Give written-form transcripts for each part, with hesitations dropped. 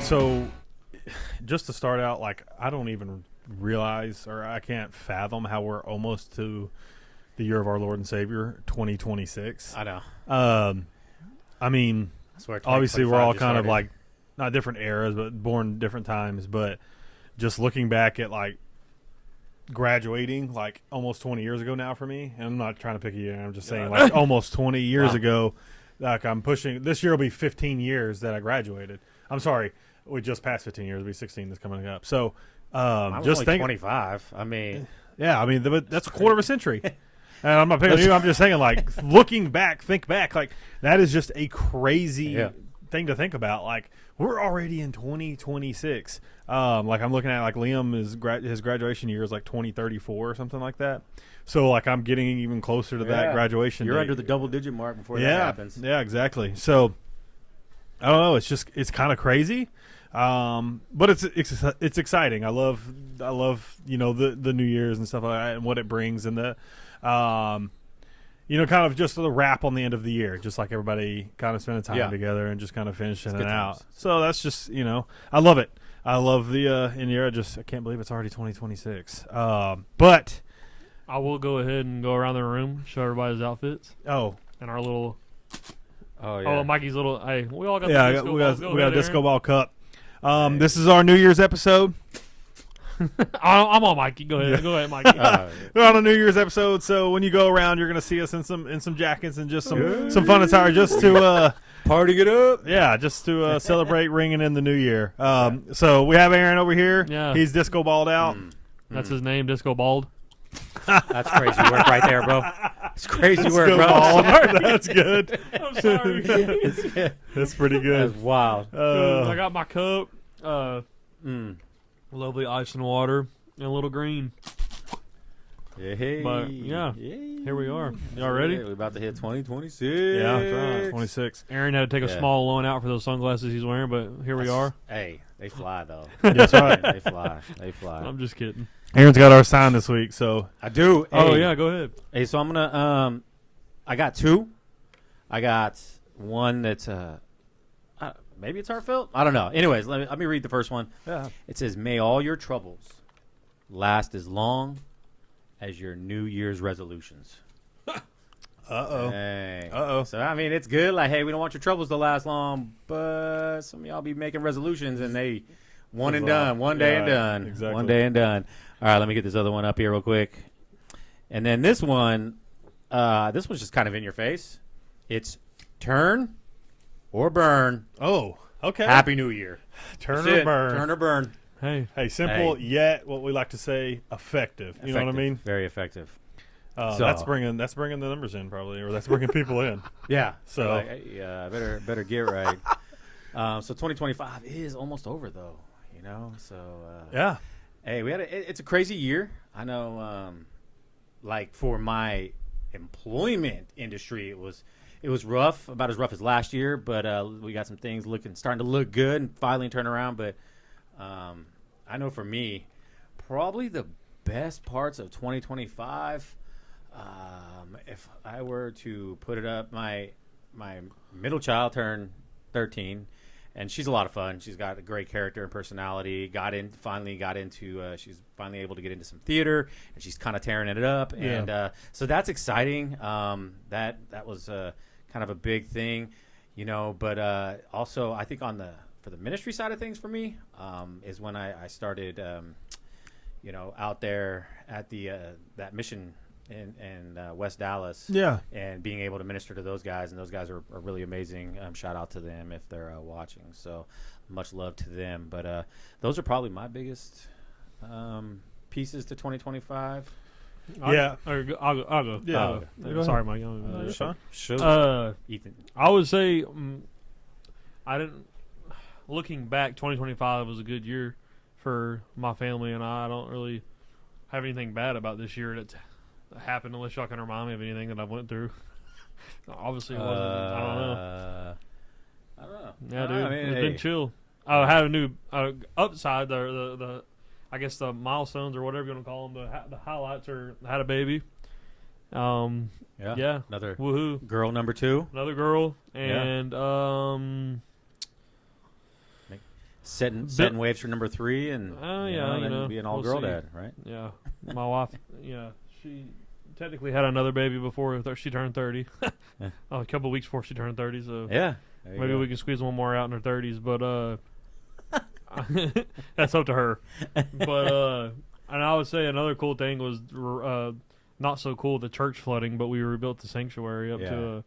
So, just to start out, like, I don't even realize or I can't fathom how we're almost to the year of our Lord and Savior, 2026. I know. I mean, I swear obviously we're all 2025 just kind of started. like, not different eras, but born different times. But just looking back at, like, graduating, like, almost 20 years ago now for me, and I'm not trying to pick a year, I'm just saying, like, almost 20 years Wow. ago, like, I'm pushing, this year will be 15 years that I graduated. I'm sorry, we just passed 15 years, it'll be 16 that's coming up. So, I was just only think, 25. I mean, yeah, I mean, but that's a quarter of a century. And I'm not picking on you. I'm just saying, like, looking back, think back, like, that is just a crazy Yeah. thing to think about. Like, we're already in 2026. Like, I'm looking at, like, Liam his graduation year is like 2034 or something like that. So, like, I'm getting even closer to that Yeah. graduation. you're date. under the double-digit mark before Yeah, that happens. yeah, exactly. So, I don't know. It's kind of crazy. But it's exciting. I love the New Year's and stuff like that and what it brings and the kind of just the wrap on the end of the year, just like everybody kind of spending time Yeah. together and just kind of finishing It's it good out. times. So that's just I love it. I love the in year. I can't believe it's already 2026. But I will go ahead and go around the room, show everybody's outfits oh and our little. Oh, yeah. Oh, Mikey's little. Hey, we all got. yeah, the disco we balls. got Go we got a ahead, disco Aaron. ball cup. This is our New Year's episode. I'm on Mikey. Go ahead. Yeah. Go ahead, Mikey. We're on a New Year's episode, so when you go around, you're gonna see us in some jackets and just some fun attire, just to Party it up. just to celebrate ringing in the new year. So we have Aaron over here. Yeah. He's disco balled out. That's his name, Disco Bald. That's crazy work right there, bro. It's crazy work, Disco bro. balled. That's good. I'm sorry. That's pretty That's good. wild. I got my cup. Mm. Lovely ice and water and a little green. Hey. But, yeah, here we are. Y'all ready? We're about to hit 2026. Yeah, that's right. 26. Aaron had to take a Yeah. small loan out for those sunglasses he's wearing, but here we are. Hey, they fly, though. That's right. They fly. They fly. I'm just kidding. Aaron's got our sign this week, so I do. Oh, Hey. yeah, go ahead. Hey, so I'm gonna I got two. I got one that's maybe it's heartfelt. I don't know. Anyways, let me read the first one. yeah. It says, "May all your troubles last as long as your New Year's resolutions." Uh-oh. Hey. Uh-oh. So I mean, it's good. Like, hey, we don't want your troubles to last long, but some of y'all be making resolutions and they one and done, one day and Yeah, done, exactly. one day and done. All right, let me get this other one up here real quick. And then this one, this one's just kind of in your face. It's turn or burn. Oh, okay. Happy New Year. Turn That's or it. burn. Turn or burn. Hey, Hey, simple yet what we like to say effective. You know what I Effective. mean? Very effective. So- That's bringing the numbers in probably, or that's bringing people in. Yeah. So- like, hey, better get right. So 2025 is almost over though. You know. So Yeah. hey, it's a crazy year. I know. Like for my employment industry, it was rough, about as rough as last year. But we got some things starting to look good and finally turn around. But I know for me, probably the best parts of 2025. If I were to put it up, my middle child turned 13, and she's a lot of fun. She's got a great character and personality. She's finally able to get into some theater, and she's kind of tearing it up. Yeah. And so that's exciting. That was kind of a big thing, you know. But also, I think for the ministry side of things for me is when I started, out there at the that mission in West Dallas. Yeah. And being able to minister to those guys, and those guys are really amazing. Shout out to them if they're watching. So much love to them. But those are probably my biggest pieces to 2025. Yeah. I'll go. Yeah. I'll go. Go ahead. Sorry, Mike. You're fine. Sure. Ethan. I would say I didn't. Looking back, 2025 was a good year for my family, and I don't really have anything bad about this year that happened, unless y'all can remind me of anything that I went through. Obviously, it wasn't. I don't know. I don't know. Yeah, dude, I mean, it's hey. been chill. I had a new upside. The I guess the milestones or whatever you want to call them. The highlights are I had a baby. Yeah. Another Woohoo! girl number 2. Another girl Yeah. and setting waves for number 3, and then be an all girl we'll see. dad, right? Yeah, my wife. Yeah, she technically had another baby before she turned 30. A couple of weeks before she turned 30. So Yeah, maybe we can squeeze one more out in her 30s. But that's up to her. But and I would say another cool thing was not so cool, the church flooding, but we rebuilt the sanctuary up to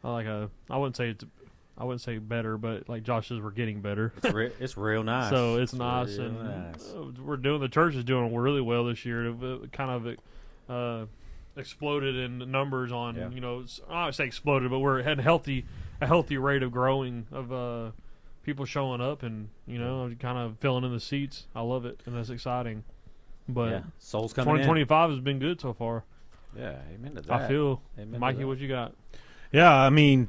I wouldn't say better, but like Josh says, we're getting better. It's real nice. So it's nice, and the church is doing really well this year. It kind of exploded in numbers on I would say exploded, but we're at a healthy rate of growing of people showing up and kind of filling in the seats. I love it, and that's exciting. But souls coming 2025 has been good so far. Yeah, amen to that. I feel. Amen Mikey, what you got? Yeah, I mean,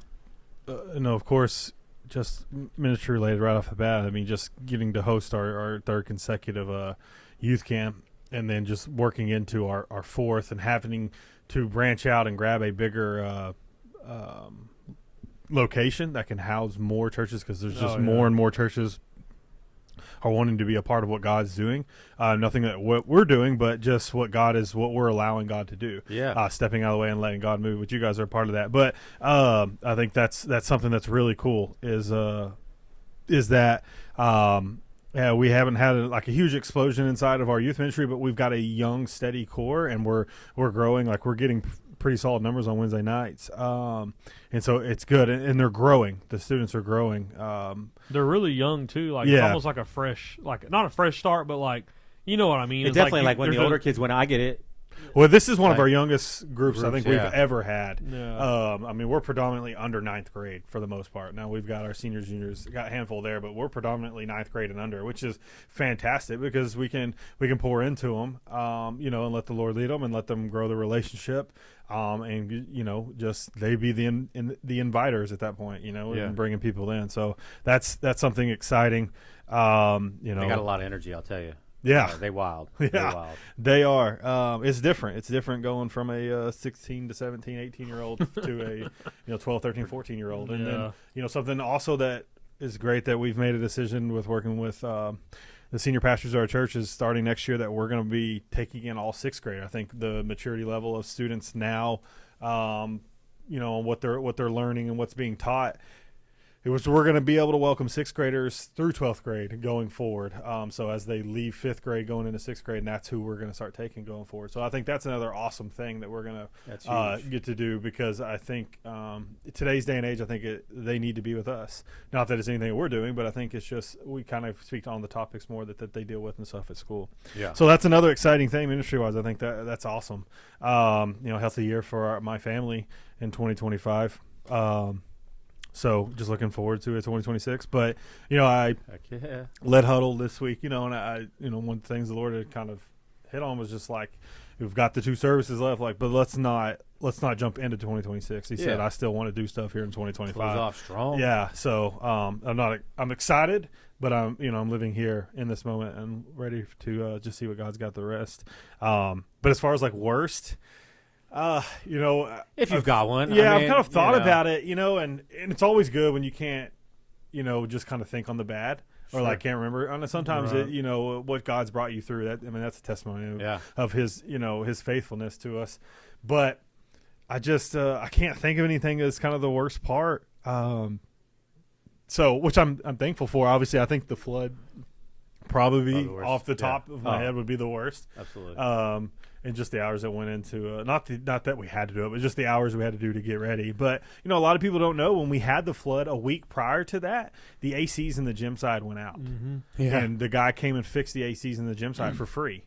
of course, just ministry related right off the bat. I mean, just getting to host our third consecutive youth camp, and then just working into our fourth and having to branch out and grab a bigger location that can house more churches, because there's just more and more churches are wanting to be a part of what God's doing. Nothing that what we're doing, but just what we're allowing God to do. Yeah. Stepping out of the way and letting God move, which you guys are a part of that. But I think that's something that's really cool is that we haven't had a huge explosion inside of our youth ministry, but we've got a young, steady core, and we're growing. Like, we're getting pretty solid numbers on Wednesday nights. And so it's good, and they're growing. The students are growing. They're really young too. Like it's almost like a fresh, not a fresh start, but like, you know what I mean? It's definitely like when the older kids, when I get it. Well, this is one of our youngest groups I think we've ever had. Yeah. I mean, we're predominantly under 9th grade for the most part. Now we've got our seniors, juniors, got a handful there, but we're predominantly 9th grade and under, which is fantastic because we can pour into them, and let the Lord lead them and let them grow the relationship, and just they be the inviters at that point, and bringing people in. So that's something exciting. They got a lot of energy, I'll tell you. Yeah, they wild. Yeah, they're wild. They are. It's different. It's different going from a 16 to 17, 18-year-old to a 12, 13, 14-year-old. And then something also that is great that we've made a decision with working with the senior pastors of our church is starting next year that we're going to be taking in all 6th grade. I think the maturity level of students now, what they're learning and what's being taught. We're going to be able to welcome 6th graders through 12th grade going forward. So as they leave 5th grade going into 6th grade, and that's who we're going to start taking going forward. So I think that's another awesome thing that we're going to get to do, because I think today's day and age, I think they need to be with us. Not that it's anything that we're doing, but I think it's just we kind of speak on the topics more that they deal with and stuff at school. Yeah. So that's another exciting thing ministry-wise. I think that's awesome. Healthy year for my family in 2025. So just looking forward to it, 2026. But, I led huddle this week, and I one of the things the Lord had kind of hit on was just like, we've got the 2 services left, but let's not jump into 2026. He said, I still want to do stuff here in 2025. Close off strong. Yeah. So I'm excited, but I'm living here in this moment and ready to just see what God's got the rest. But as far as worst, if you've got one, I've kind of thought about it, and it's always good when you can't, just kind of think on the bad or can't remember. And sometimes what God's brought you through, that that's a testimony of His, His faithfulness to us. But I just I can't think of anything as kind of the worst part. So which I'm thankful for. Obviously, I think the flood probably off the top of my head would be the worst. Absolutely. And just the hours that went into not that we had to do it, but just the hours we had to do to get ready. But a lot of people don't know, when we had the flood a week prior to that, the ACs in the gym side went out, and the guy came and fixed the ACs in the gym side for free,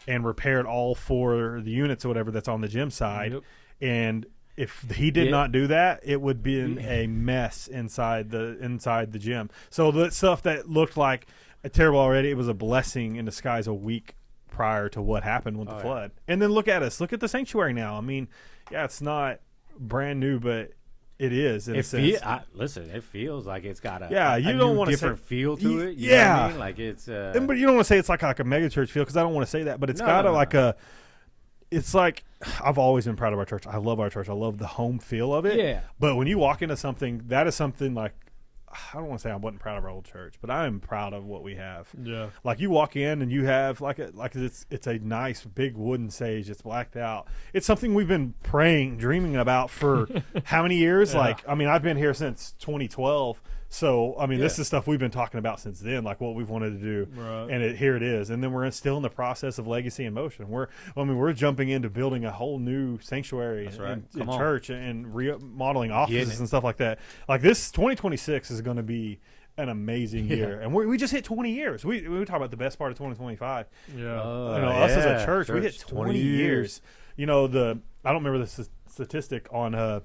and repaired all 4 the units or whatever that's on the gym side. Yep. And if he did not do that, it would be a mess inside the gym. So the stuff that looked like terrible already, it was a blessing in disguise a week prior to what happened with the flood. And then look at us. Look at the sanctuary now. I mean, it's not brand new, but it is. Listen, it feels like it's got a different feel to it. You know what I mean? Like it's. But you don't want to say it's like a mega church feel, because I don't want to say that. But it's it's like, I've always been proud of our church. I love our church. I love the home feel of it. Yeah. But when you walk into something, that is something like I don't want to say I wasn't proud of our old church, but I am proud of what we have. Yeah. Like, you walk in and you have it's a nice big wooden stage. It's blacked out. It's something we've been dreaming about for how many years? Yeah. Like, I mean, I've been here since 2012. So, I mean, this Yeah. is stuff we've been talking about since then, like what we've wanted to do. Right. And here it is. And then we're still in the process of Legacy in Motion. We're jumping into building a whole new sanctuary That's right. and Come on. church and remodeling Getting offices it. and stuff like that. Like, this 2026 is going to be an amazing year. And we just hit 20 years. We talk about the best part of 2025. Yeah. Us as a church, we hit 20 years. years. You know, I don't remember the statistic on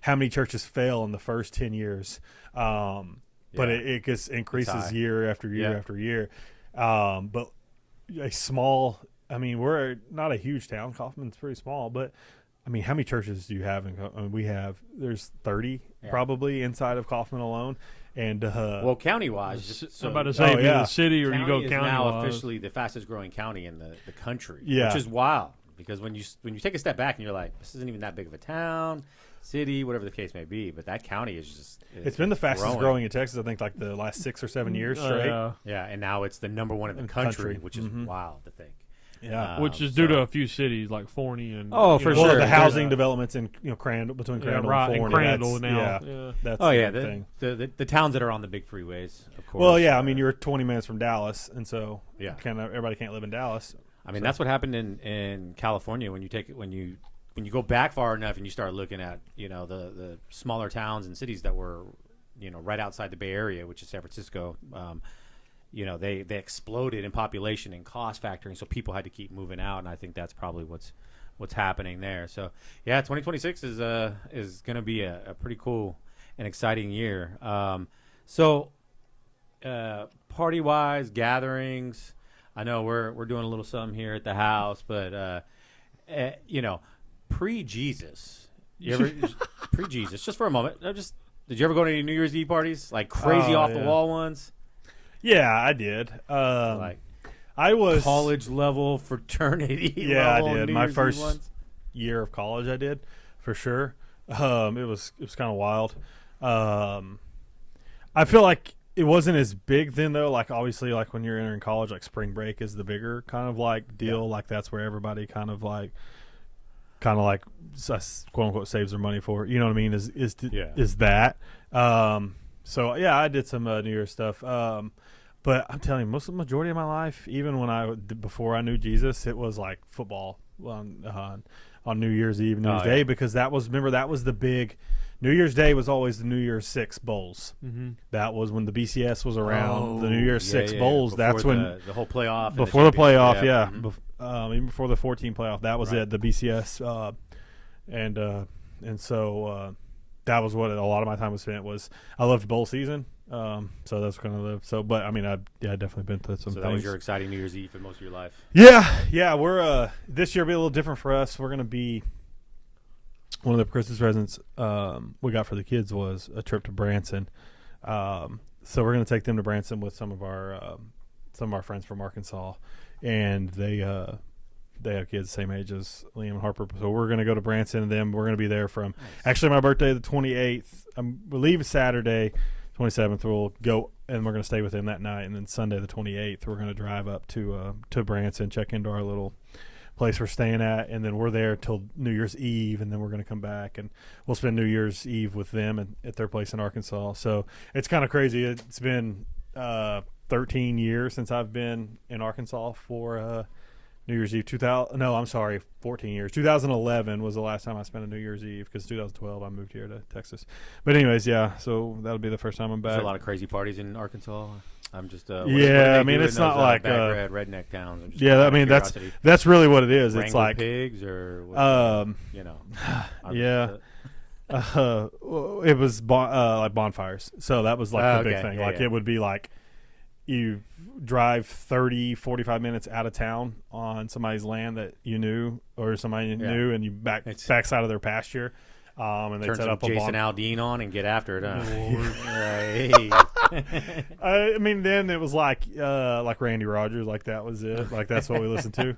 how many churches fail in the first 10 years. But it just increases high. year after year Yeah. after year. But a small, I mean, we're not a huge town. Kaufman's pretty small, but I mean, how many churches do you have? There's 30 probably inside of Kaufman alone. And Well, county-wise, I'm about to say, Oh, either yeah. the city or county you go is county now wise. officially the fastest-growing county in the country, Yeah. which is wild. Because when you take a step back and you're like, this isn't even that big of a town, city, whatever the case may be, but that county is just it's been the fastest growing in Texas, I think, like the last 6 or 7 years straight. Yeah. Yeah, and now it's the number one in the country, which is wild to think. Yeah. Which is due to a few cities like Forney and Oh, for Well, sure. the housing Yeah. developments in Crandall, between Yeah, Crandall right, and and Forney. Crandall that's, now. Yeah, Yeah. that's Oh the yeah, big thing. the towns that are on the big freeways, of course. Well, yeah, I mean, you're 20 minutes from Dallas, and so Yeah. everybody can't live in Dallas. I mean, that's what happened in California when you go back far enough and you start looking at the smaller towns and cities that were right outside the Bay Area, which is San Francisco. They exploded in population and cost factor, and so people had to keep moving out, and I think that's probably what's happening there. So yeah, 2026 is going to be a pretty cool and exciting year. Party wise, gatherings. I know we're doing a little something here at the house, but pre-Jesus, pre-Jesus, just for a moment. Did you ever go to any New Year's Eve parties, like crazy off the wall ones, Yeah, I did. like I was college level fraternity? Yeah, I level did. New My Year's Eve first ones? year of college, I did for sure. It was kind of wild. I feel like it wasn't as big then though. Like, obviously, like when you're entering college, like spring break is the bigger kind of like deal. Yeah. Like, that's where everybody kind of like quote unquote saves their money for. You know what I mean? Is that? So yeah, I did some New Year's stuff. But I'm telling you, most of the majority of my life, even before I knew Jesus, it was like football on New Year's Eve, New Year's Day, because that was the big. New Year's Day was always the New Year's Six bowls. Mm-hmm. That was when the BCS was around. The New Year's Six bowls. Before That's when the whole playoff. before the playoff, yeah. Mhm. Even before the 14 playoff, that was Right. it. The BCS, and so that was what a lot of my time was spent. I loved bowl season. So that's kind of but I mean, I definitely been to some So things. that was your exciting New Year's Eve for most of your life. Yeah, we're this year will be a little different for us. We're gonna be one of the Christmas presents we got for the kids was a trip to Branson. So we're gonna take them to Branson with some of our friends from Arkansas, and they have kids the same age as Liam and Harper. So we're gonna go to Branson, and then we're gonna be there from actually my birthday the 28th. We leave Saturday 27th. We'll go and we're gonna stay with them that night, and then Sunday the 28th we're gonna drive up to Branson, check into our little place we're staying at, and then we're there till New Year's Eve, and then we're going to come back and we'll spend New Year's Eve with them at their place in Arkansas. So it's kind of crazy. It's been 13 years since I've been in Arkansas for New Year's Eve. 14 years. 2011 was the last time I spent a New Year's Eve, because 2012 I moved here to Texas. But anyways, yeah, so that'll be the first time I'm back. There's a lot of crazy parties in Arkansas. I'm just what Yeah, do they I mean, do it's in not those, like, bad redneck towns. I'm just yeah, out I of mean, curiosity. that's really what it is. It's Wrangle like pigs or what, yeah. It was like bonfires. So that was like the big thing. Yeah, It would be like you drive 30, 45 minutes out of town on somebody's land that you knew, or somebody you knew, and you backside of their pasture. And they turn set some up a Jason Aldean on and get after it. I mean, then it was like Randy Rogers, like that was it. Like that's what we listened to.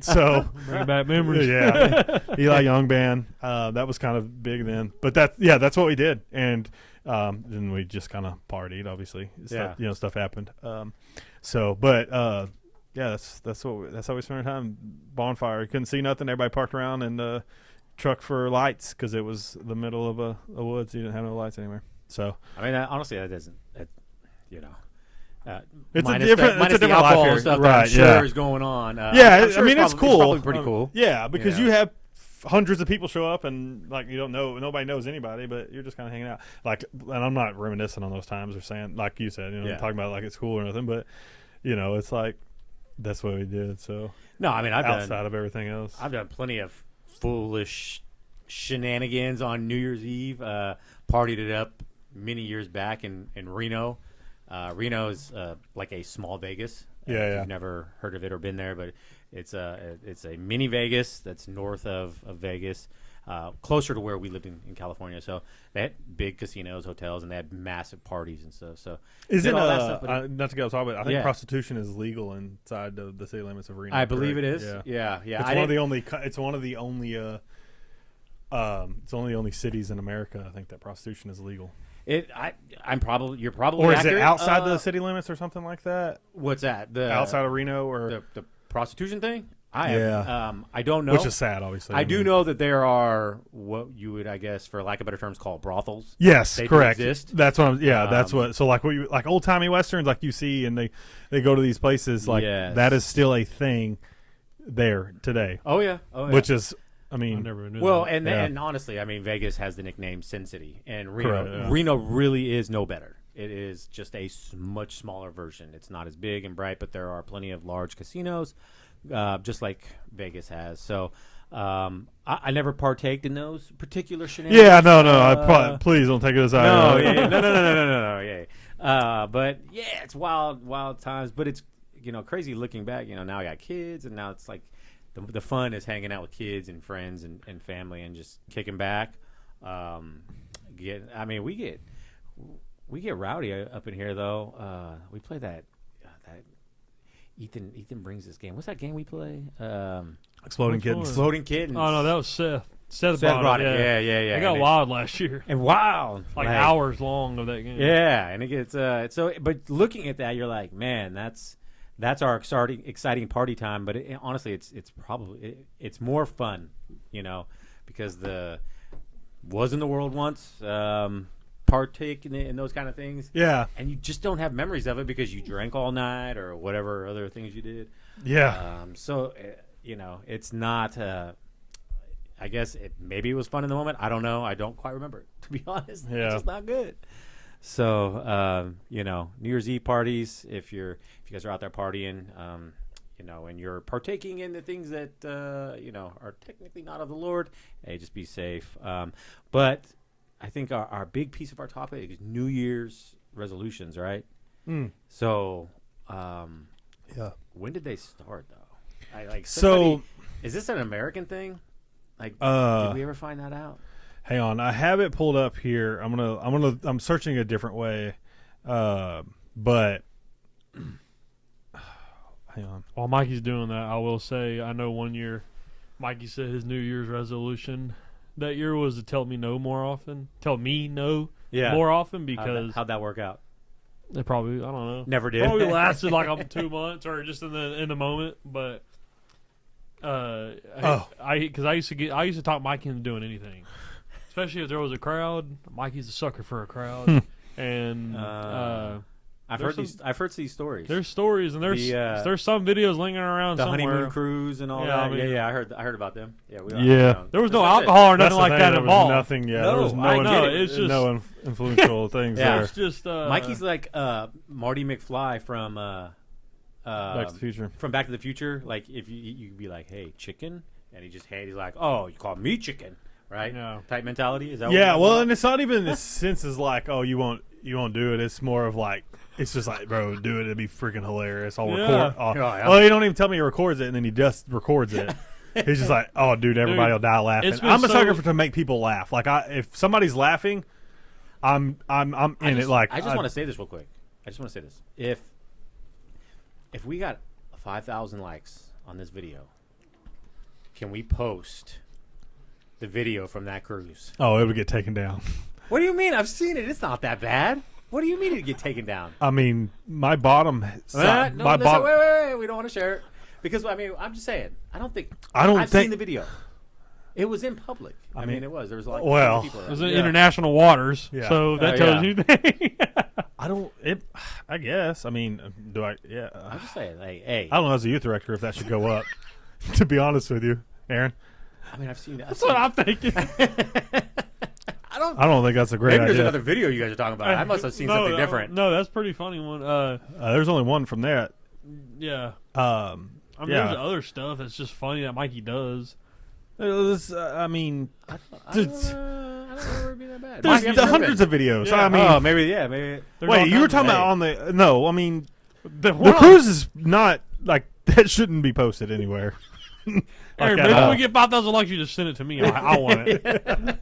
So Bring back memories. yeah, Eli Young band. That was kind of big then. But that's what we did. And Then we just kind of partied. Obviously, Yeah. Stuff happened. That's how we spent our time. Bonfire. You couldn't see nothing. Everybody parked around in the truck for lights because it was the middle of a woods. You didn't have no lights anywhere. So I mean, honestly, that doesn't. You know. It's a minus different, the, minus it's a the different alcohol life here. stuff that I'm Right, sure yeah. is going on. Yeah, I'm sure I mean, it's probably, cool. probably pretty cool. Yeah, because Yeah. you have hundreds of people show up and like you don't know, nobody knows anybody, but you're just kind of hanging out. Like, and I'm not reminiscing on those times or saying like you said, Yeah. talking about it like it's cool or nothing, but it's like that's what we did. So No, I mean, outside of everything else, I've done plenty of foolish shenanigans on New Year's Eve. Partied it up many years back in Reno. Reno is like a small Vegas. If you've never heard of it or been there, but it's a mini Vegas that's north of Vegas, closer to where we lived in California. So they had big casinos, hotels, and they had massive parties and stuff. So isn't all that stuff, but not to get off topic, I think Yeah. prostitution is legal inside the city limits of Reno. I believe correct? it is. Yeah. Yeah. It's one of the only. It's one of the only. It's only the only cities in America I think that prostitution is legal. You're probably Or is accurate. it outside the city limits or something like that? What's that? The Outside of Reno or the prostitution thing? Yeah. I don't know. which is sad, obviously. I do mean- know that there are what you would, I guess, for lack of better terms, call brothels. Yes, They do correct. exist. That's what. That's Um, what. So like like old timey westerns, like you see, and they go to these places. Like Yes. that is still a thing there today, Oh yeah. which is, I I mean, never knew. Well, that. and honestly, I mean, Vegas has the nickname Sin City, and Correct, yeah. Reno really is no better. It is just a much smaller version. It's not as big and bright, but there are plenty of large casinos, just like Vegas has. So I never partaked in those particular shenanigans. yeah, no. Please don't take it as I. No, yeah, no, yeah. But yeah, it's wild times. But it's crazy looking back. Now I got kids, and now it's like the fun is hanging out with kids and friends and family and just kicking back. We get rowdy up in here though. We play that Ethan brings this game. What's that game we play? Exploding Which kittens. one? Exploding Kittens. Oh no, that was Seth. Seth Seth brought it. Yeah. It got And wild last year. and wild, Like hours long of that game. Yeah, and it gets so. But looking at that, you're like, man, that's our exciting party time. But honestly, it's probably it's more fun, because was in the world once, partake in those kind of things, Yeah, and you just don't have memories of it because you drank all night or whatever other things you did. yeah. So it's not. I guess maybe it was fun in the moment. I don't know. I don't quite remember it, to be honest. Yeah. It's just not good. So New Year's Eve parties. If you guys are out there partying, and you're partaking in the things that are technically not of the Lord, hey, just be safe. But I think our big piece of our topic is New Year's resolutions, right? Mm. So, Yeah. when did they start though? So Is this an American thing? Like, did we ever find that out? hang on, I have it pulled up here. I'm searching a different way, but hang on. While Mikey's doing that, I will say I know one year Mikey said his New Year's resolution that year was to tell me no more often. Tell me no more often because How'd that work out? it probably, I don't know. Never did. Probably lasted like up 2 months or just in the moment, but I used to talk Mikey into doing anything, especially if there was a crowd. Mikey's a sucker for a crowd, and I've heard these stories. there's stories and there's some videos lingering around the somewhere. honeymoon cruise and all Yeah, that. I mean- I heard about them. Yeah, There was no That's it. alcohol or That's nothing the like thing, that there was involved. nothing. Yeah, No, there was no. I get it. It's just- no influential things Yeah. there. It's just Mikey's like Marty McFly from Back to the Future. From Back to the Future. Like if you could be like, hey, chicken, and he's like, oh, you call me chicken, right? Yeah. Type mentality. Is that? Yeah, what well, and it's not even in the sense is like, oh, you won't do it. It's more of like, it's just like, bro, do it. It'd be freaking hilarious. I'll Yeah. record. Oh, Yeah. Well, he don't even tell me he records it, and then he just records it. He's just like, oh, dude, everybody will die laughing. it's been I'm a so- sucker for to make people laugh. Like, if somebody's laughing, I'm in it. Like, I just want to say this real quick. If we got 5,000 likes on this video, can we post the video from that cruise? Oh, it would get taken down. What do you mean? I've seen it. It's not that bad. What do you mean it get taken down? I mean, my bottom side, No, my listen, bottom. wait. We don't want to share it because I mean, I'm just saying. I've think- seen the video. It was in public. I mean, it was. There was like well, people It was around. in international waters, Yeah. so that tells you things. I don't. I guess. I mean, do I? Yeah. I'm just saying, like, hey. I don't know as a youth director if that should go up. To be honest with you, Aaron, I mean, I've seen. That's what I'm thinking. I don't. I don't think that's a great Maybe there's idea. another video you guys are talking about. I must have seen something different. No, that's a pretty funny one. There's only one from there. Yeah. I mean, Yeah. there's other stuff that's just funny that Mikey does. I mean, I don't remember it being that bad. there's Mikey, I've the never hundreds been. of videos. Yeah. I mean, Oh, maybe. There's all wait, you were kinds talking of- about on the? No, I mean, The the cruise is not like that. Shouldn't be posted anywhere. Hey, Like, maybe at all. we get 5,000 likes. You just send it to me. I want it.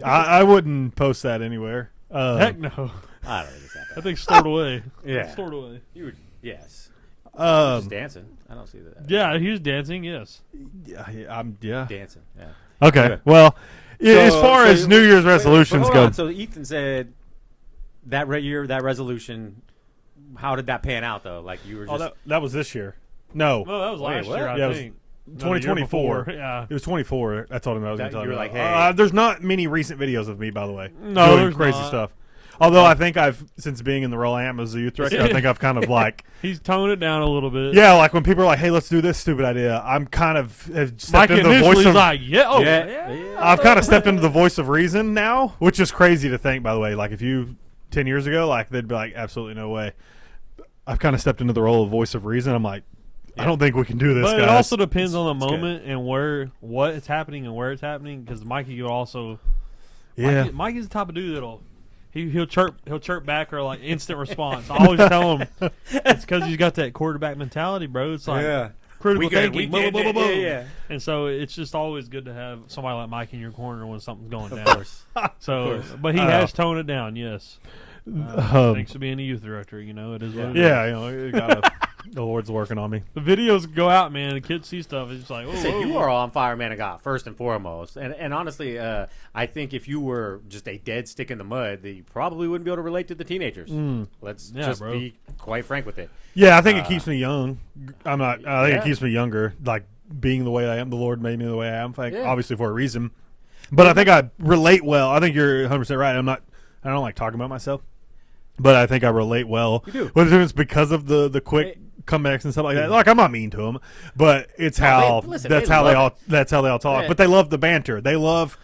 I wouldn't post that anywhere. Heck no. I don't think it's that That bad. thing's stored away. Yeah. Stored away. You were, yes. Um, Just dancing. I don't see that. Yeah, he was dancing. Yes. yeah. Dancing. Yeah. Okay. Yeah. Well, as far so as New Year's resolutions hold go, on. So Ethan said that that resolution. How did that pan out though? Like you were just. that was this year. No, No, that was Wait, last what? year, I Yeah, it was think. No, the year 2024. before. Yeah. It was 24. I told him I was going That to tell you him. were about. like, hey. There's not many recent videos of me, by the way. No, doing there's crazy not. stuff. Although I think since being in the role I am as a youth director, I think I've kind of like, He's toned it down a little bit. yeah, like when people are like, "Hey, let's do this stupid idea," I'm kind of have stepped Mikey into the initially voice was of. like, yeah, oh, Yeah. I've kind of stepped into the voice of reason now, which is crazy to think. By the way, like if you 10 years ago, like they'd be like, "Absolutely no way." I've kind of stepped into the role of voice of reason. I'm like, I don't think we can do this, But guys. it also depends on the it's good. moment and what is happening and where it's happening. Because Mikey will also, yeah. Mikey's the type of dude that'll he'll chirp back or like instant response. I always tell him it's because he's got that quarterback mentality, bro. It's like Yeah. critical We good, thinking, we boom, did boom, boom, it, boom. yeah. And so it's just always good to have somebody like Mike in your corner when something's going down. Of course. So, but he I has toned it down. Yes. Thanks for being a youth director. You know, it is what it is. Yeah, you gotta, the Lord's working on me. The videos go out, man. The kids see stuff. It's just like, oh, So you are on fire, man of God, first and foremost. And honestly, I think if you were just a dead stick in the mud, that you probably wouldn't be able to relate to the teenagers. Let's Yeah, just bro. be quite frank with it. Yeah, I think it keeps me young. I think Yeah. it keeps me younger. Like being the way I am, the Lord made me the way I am. Like, Yeah. obviously for a reason. But I think I relate well. I think you're 100% right. I don't like talking about myself, but I think I relate well. You do. Whether it's because of the quick comebacks and stuff like that. Like I'm not mean to them, but it's how listen, that's they how love that's how they all talk. Yeah. But they love the banter. They love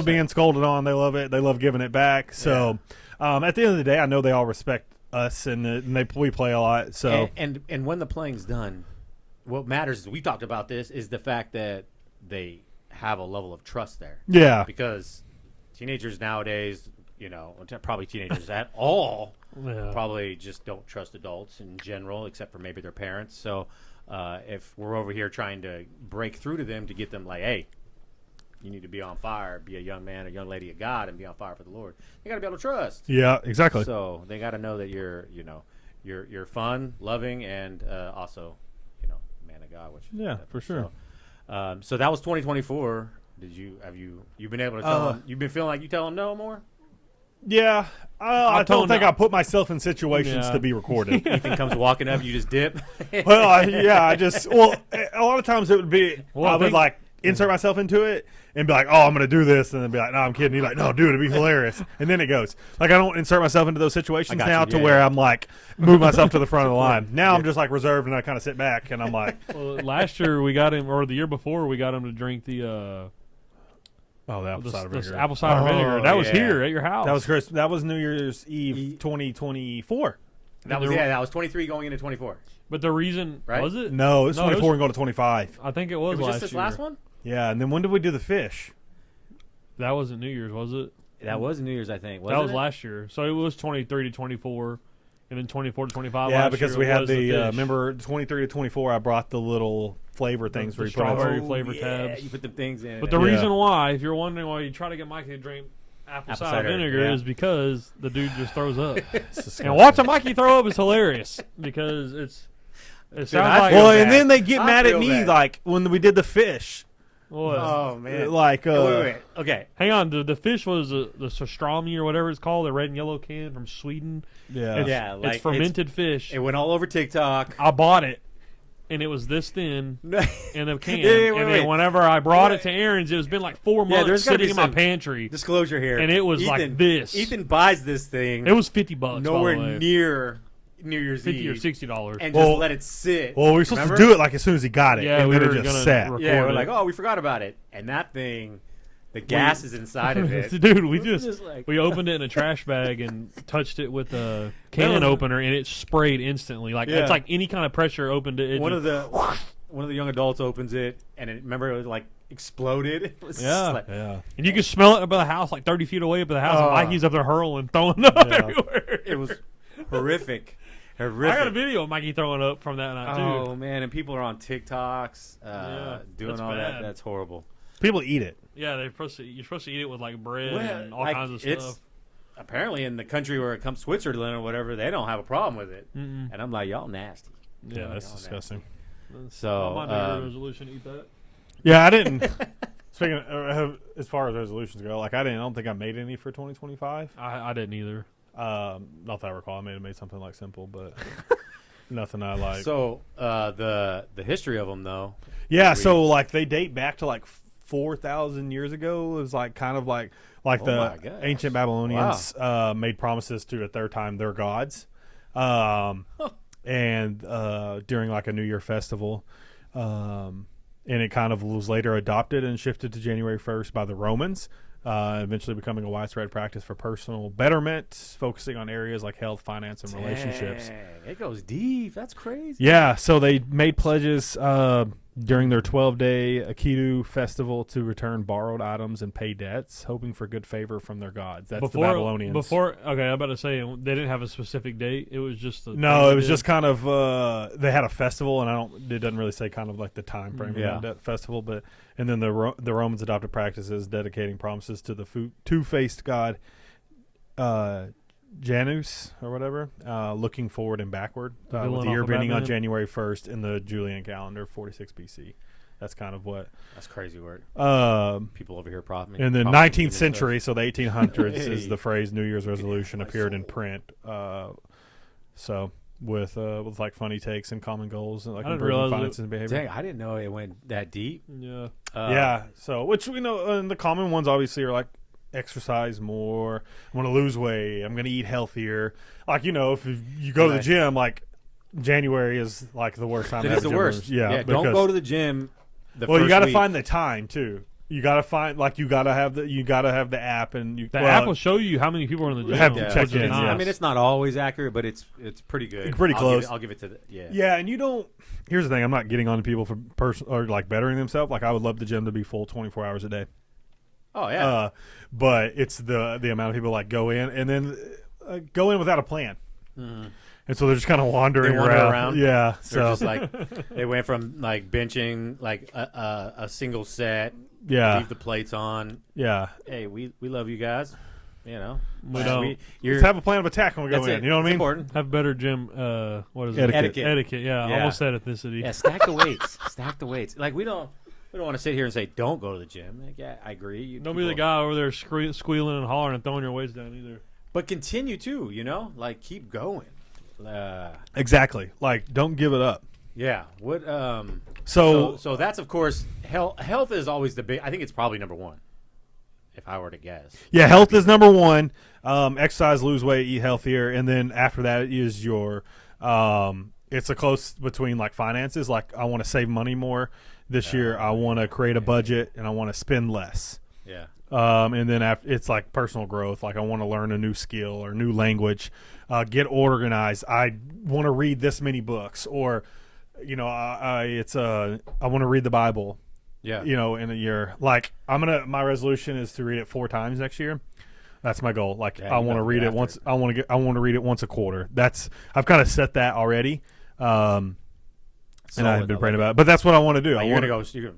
being scolded on. They love it. They love giving it back. So at the end of the day, I know they all respect us and we play a lot. So And when the playing's done, what matters is we talked about this is the fact that they have a level of trust there. yeah. Because teenagers nowadays, probably teenagers at all, Yeah. probably just don't trust adults in general, except for maybe their parents. So if we're over here trying to break through to them to get them like, hey, you need to be on fire, be a young man, a young lady of God, and be on fire for the Lord. They got to be able to trust. Yeah, exactly. So they got to know that you're fun, loving, and also, man of God. Which Yeah, for sure. So that was 2024. Have you been able to tell them? You've been feeling like you tell them no more? Yeah, I don't told think them- I put myself in situations Yeah. to be recorded. Ethan comes walking up, you just dip. Well, I just a lot of times it would be Well, I I would think- like insert myself into it and be like, oh, I'm going to do this, and then be like, no, I'm kidding. He's like, no, dude, it'd be hilarious, and then it goes. Like I don't insert myself into those situations got now you. to Yeah, where yeah. I'm like move myself to the front of the line. Now I'm just like reserved and I kind of sit back and I'm like, Well, last year we got him, or the year before we got him to drink the oh, the apple cider the vinegar. apple cider Oh, vinegar. That was yeah. here at your house. That was Chris. That was New Year's Eve 2024. That was 23 going into 24. But the reason Right? was it? No, it's No, it 24 was- and go to 25. I think it It was, was last just this year. last one? Yeah, and then when did we do the fish? That wasn't New Year's, was it? That was New Year's, I think. That was last year. So it was 23 to 24, and then 24 to 25. Yeah, last because year we had was the fish. remember 23 to 24. I brought the little flavor things the where you put strawberry on. flavor yeah, tabs. you put the things in. But the Yeah. reason why, if you're wondering why you try to get Mikey to drink apple cider vinegar, yeah. is because the dude just throws up. It's disgusting. And watching Mikey throw up is hilarious because it sounds I like feel Well, bad. and then they get I mad at feel me bad. like when we did the fish. What? Oh man. Like, wait. Okay. Hang on, the fish was the surströmming or whatever it's called, the red and yellow can from Sweden. yeah, It's, Yeah, like, it's fermented fish. It went all over TikTok. I bought it, and it was this thin in a can. Yeah, wait, and wait. then whenever I brought it to Aaron's, it was been like 4 months there's gotta sitting be in my some pantry. Disclosure here. And it was like this. Ethan buys this thing It was $50. nowhere by the way. near New Year's $50 Eve. or $60. And Well- just let it sit. Well, we were supposed Remember? to do it like as soon as he got it, Yeah, and we then were it just gonna sat. record Yeah, we're it. like, oh, we forgot about it. And that thing, the gas is inside of it. Dude, we just like- we opened it in a trash bag and touched it with a can No. opener, and it sprayed instantly. Like Yeah. it's like any kind of pressure opened it. One just- of the young adults opens it, and remember it was like exploded. It was Yeah. just like, Yeah, and you can smell it up at the house, like 30 feet away up at the house. Oh. And Mikey's up there hurling, throwing up Yeah. everywhere. it was horrific. I Horrific. got a video of Mikey throwing up from that night too. Oh man, and people are on TikToks Yeah, doing that's all that. bad. That's horrible. people eat it. Yeah, you're supposed to eat it with like bread Well, and all like, kinds of it's stuff. apparently in the country where it comes Switzerland or whatever, they don't have a problem with it. Mm-mm. And I'm like, y'all nasty. Yeah, that's y'all disgusting. So my New Year resolution: eat that. Yeah, I didn't. Speaking of, as far as resolutions go, like I don't think I made any for 2025. I didn't either. Not that I recall. I may have made something like simple, but nothing I like. So the history of them though. Yeah, so like they date back to like 4,000 years ago. It was like kind of like Oh my the gosh. ancient Babylonians made promises to at their time their gods, and during like a New Year festival, and it kind of was later adopted and shifted to January 1st by the Romans. Eventually becoming a widespread practice for personal betterment, focusing on areas like health, finance, and relationships. Dang, it goes deep. That's crazy. Yeah, so they made pledges during their 12-day Akitu festival to return borrowed items and pay debts, hoping for good favor from their gods. That's the Babylonians. Okay, I'm about to say they didn't have a specific date. It was just No, it was just kind of they had a festival, and it doesn't really say kind of like the time frame Yeah. of that festival, but and then the Romans adopted practices dedicating promises to the two-faced god Janus or whatever, looking forward and backward, Villain with the off year of beginning on Batman? January 1st in the Julian calendar, 46 BC. That's kind of what. That's crazy word. Um, People over here propping. in the promising 19th this century, so the 1800s, Hey. is the phrase New Year's resolution my appeared in soul. print. So with like funny takes and common goals and like I didn't improving realize finances and stuff. behavior. Dang, I didn't know it went that deep. Yeah. Yeah. So which we know, and the common ones obviously are like exercise more. I want to lose weight. I'm going to eat healthier. Like if you go to the Right. gym, like January is like the worst time. It to is have the gym worst. members. Yeah. Don't because- go to the gym. Well, you got got to find the time too. You got to find you got to have the app and The app will show you how many people are in the gym. have to which check is in, nice. yeah. I mean, it's not always accurate, but it's pretty good. Pretty close. I'll give it to the Yeah, and you don't. Here's the thing: I'm not getting on to people for or like bettering themselves. Like I would love the gym to be full 24 hours a day. Oh yeah. But it's the amount of people like go in and then go in without a plan, Mhm. and so they're just kind of wandering They wander around. Yeah, They're so just like they went from like benching like a single set, yeah, leave the plates on. yeah. Hey, we love you guys. You know, We don't. Let's have a plan of attack when we go that's in. it. You know what I It's mean? Important. Have better gym. What is Etiquette. it? Etiquette. Yeah, I Yeah. almost said ethnicity. Yeah, stack the weights. Stack the weights. Like we don't want to sit here and say don't go to the gym. Like, yeah, I agree. Don't be the guy over there squealing and hollering and throwing your weights down either. But continue to, like keep going. Exactly. Like, don't give it up. Yeah. What? So So that's of course health. Health is always the big. I think it's probably number one. If I were to guess. yeah, health is number one. Exercise, lose weight, eat healthier, and then after that is your. It's a close between like finances. Like I want to save money more this year. I want to create a budget and I want to spend less. Yeah. And then after, it's like personal growth. Like I want to learn a new skill or new language, get organized. I want to read this many books, or I want to read the Bible. Yeah. In a year. Like my resolution is to read it 4 times next year. That's my goal. Like Yeah, I you want to better read get it after once. it. I want to read it once a quarter. I've kind of set that already. And I've been praying about it. But that's what I want to do. Like, I you're want gonna go. You're gonna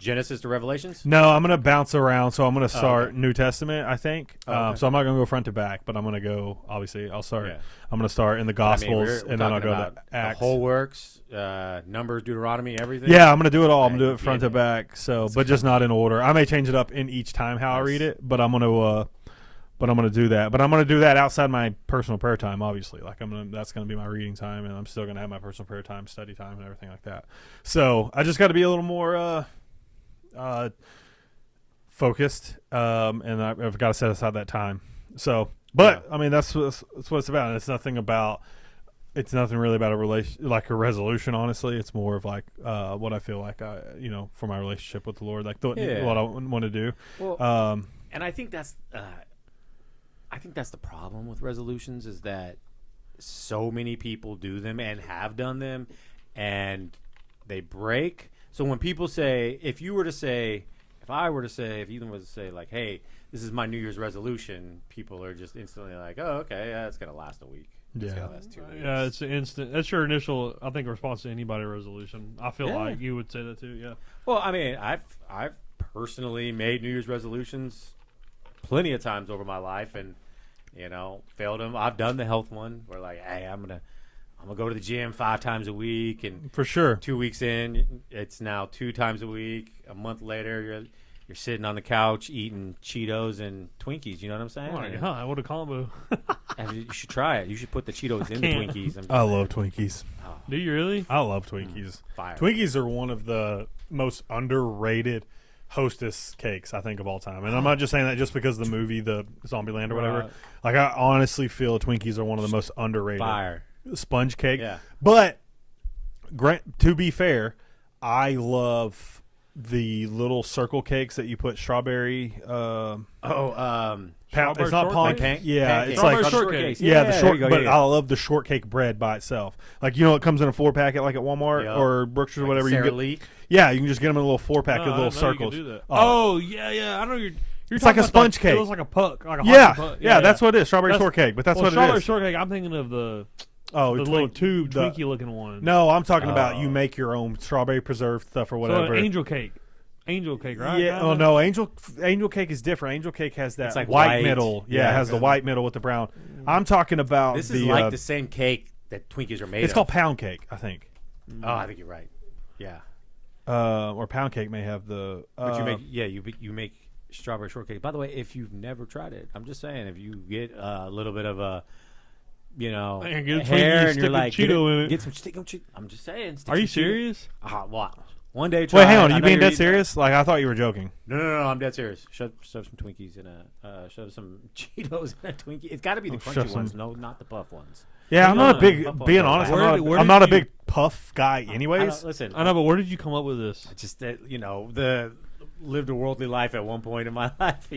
Genesis to Revelations? No, I'm gonna bounce around. So I'm gonna start okay. New Testament. I think. Okay. So I'm not gonna go front to back, but I'm gonna go. Obviously, I'll start. Yeah. I'm gonna start in the I mean, Gospels, we're and then I'll talking go about to the Acts. whole works, Numbers, Deuteronomy, everything. Yeah, I'm gonna do it all. I'm Right, gonna do it front yeah. to back. So, That's but just not in order. I may change it up in each time how I Nice. read it, but I'm gonna. But I'm gonna do that. But I'm gonna do that outside my personal prayer time. Obviously, like that's gonna be my reading time, and I'm still gonna have my personal prayer time, study time, and everything like that. So I just got to be a little more focused, and I've got to set aside that time. So, but I mean, that's what it's about. And it's nothing really about a relation, like a resolution. Honestly, it's more of like what I feel like for my relationship with the Lord, like what I want to do. Well, and I think that's the problem with resolutions is that so many people do them and have done them, and they break. So when people say, if Ethan was to say like, hey, this is my New Year's resolution, people are just instantly like, oh, okay, yeah, it's gonna last a week. It's Yeah. gonna last 2 weeks. Yeah, it's an instant. That's your initial, I think, response to anybody resolution. I feel Yeah. like you would say that too. Yeah. Well, I mean, I've personally made New Year's resolutions plenty of times over my life, and failed them. I've done the health one where like, hey, I'm gonna go to the gym 5 times a week, and For sure. 2 weeks in, it's now 2 times a week. A month later, you're sitting on the couch eating Cheetos and Twinkies. You know what I'm saying? Oh my God, what a combo. You should try it. You should put the Cheetos in the can't. Twinkies. I love Twinkies. Oh, Do you really? I love Twinkies. fire. Twinkies are one of the most underrated Hostess cakes I think of all time, and I'm not just saying that just because of the movie, the Zombieland or whatever. Right. Like I honestly feel Twinkies are one of the most underrated Fire. sponge cake. Yeah. But to be fair, I love the little circle cakes that you put strawberry. Oh, Strawberry It's not shortcake? pancake. Yeah, it's Strawberry like shortcake. yeah, the there short. you go, But yeah. I love the shortcake bread by itself. Like it comes in a 4-packet, like at Walmart Yeah. or Brookshire's or Like whatever. Sara You get, Lee. yeah, you can just get them in a little 4-pack No, with I little didn't know you circles. could do that. Oh. Oh, yeah. I know you're It's talking like a about sponge It cake. looks like a puck, like a Yeah, hockey puck. yeah, that's what it is. Strawberry That's- shortcake, but that's well, what strawberry it is. shortcake. I'm thinking of the Oh, little tube the- Twinkie looking one. No, I'm talking about Oh. you make your own strawberry preserved stuff or so whatever. an angel cake, right? Yeah. Kinda? Oh no, angel cake is different. Angel cake has that It's like white white. middle. Yeah, Yeah, it has the okay. white middle with the brown. I'm talking about This the. is like the same cake that Twinkies are made it's of. called pound cake, I think. Oh, I think you're right. Yeah. Or pound cake may have the. But you make strawberry shortcake. By the way, if you've never tried it, I'm just saying, if you get a little bit of a, Man, get a Twinkie, hair, and stick you're a like, Cheeto in it. get some stick 'em Cheeto. I'm just saying. Stick Are you some Cheeto. serious? What? One day, try Wait, hang it. on. I You know being you're dead eating- serious? Like I thought you were joking. No, I'm dead serious. Shove some Twinkies in shove some Cheetos in a Twinkie. It's got to be the shove crunchy some- ones. No, not the puff ones. Yeah, I'm not a big. Puff Being ones. honest, Where I'm did not a you- big puff guy, I anyways. don't- listen, I know, but where did you come up with this? just that lived a worldly life at one point in my life,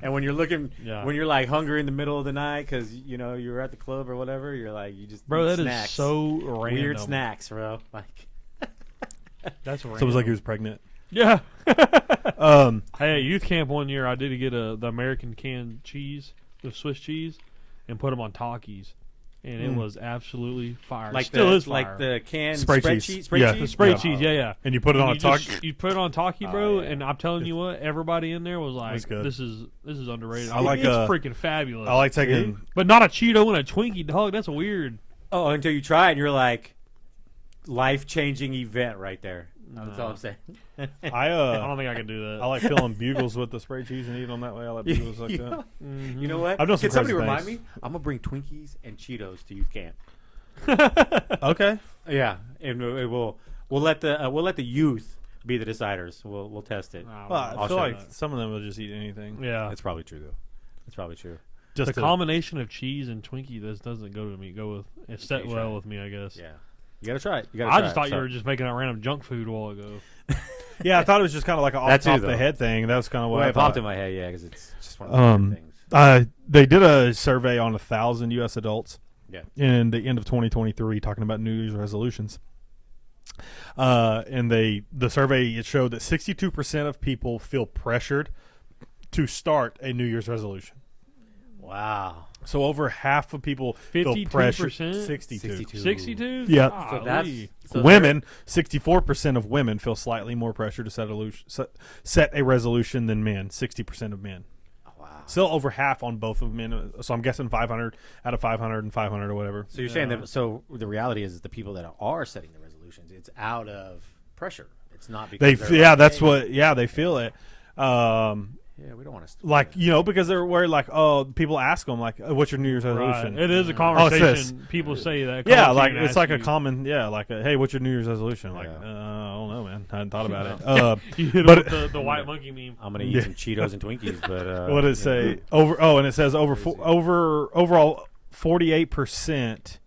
and when you're looking, Yeah. when you're like hungry in the middle of the night because you're at the club or whatever, you're like you just Bro, eat that is snacks. so random. weird snacks, bro. Like That's random. So it was like he was pregnant. Yeah. Um, Hey, at youth camp one year, I did get the American canned cheese, the Swiss cheese, and put them on Takis, and it was absolutely fire. like Still the is fire. like the canned Spray spread cheese. cheese. Spray Yeah. cheese? the spray Yeah. cheese. Yeah. and you put it on a you talk. you put it on Taki, bro, Oh, yeah. and I'm telling you what, everybody in there was like, That's good. "This is underrated." I like, it's uh, freaking fabulous. I like taking. but not a Cheeto and a Twinkie, dog. That's weird. Oh, until you try it, and you're like, life changing event right there. That's all I'm saying. I I don't think I can do that. I like filling bugles with the spray cheese and eating them that way. I like bugles like that. Mhm. You know what? I've done some Can somebody crazy remind things. me? I'm gonna bring Twinkies and Cheetos to youth camp. Okay. Yeah, and we'll let the youth be the deciders. We'll test it. Nah, Well, I'll I feel show like you. some of them will just eat anything. yeah. That's probably true though. That's probably true. Just The to- combination of cheese and Twinkie this doesn't go with me. It set You well try it. with me, I guess. Yeah, you gotta try it. You gotta I try just it. thought So- you were just making a random junk food a while ago. Yeah, I thought it was just kind of like an That off too, top though. the head thing. That was kind of what Well, I it popped thought. in my head, yeah, because it's just one of the weird things. They did a survey on 1,000 U.S. adults Yeah. in the end of 2023 talking about New Year's resolutions. And the survey, it showed that 62% of people feel pressured to start a New Year's resolution. Wow. So over half of people feel 52%? pressure. 62. 62? Yeah. So that's Golly. so Women, 64% of women feel slightly more pressure to set a resolution than men. 60% of men. Wow. Still over half on both of men. So I'm guessing 500 out of 500 and 500 or whatever. So you're saying that? So the reality is the people that are setting the resolutions, it's out of pressure. It's not because That's hey, what. Yeah, they feel it. Yeah, we don't want to. Like, because they're worried, like, people ask them, like, what's your New Year's resolution? Right. It is a it's conversation. People say that. Yeah, Call like, you and it's ask like a you. common, hey, what's your New Year's resolution? Like, Yeah. I don't know, man. I hadn't thought about it. You hit but- it with the white monkey meme. I'm gonna eat Yeah. some Cheetos and Twinkies, but What did it say? And it says overall 48%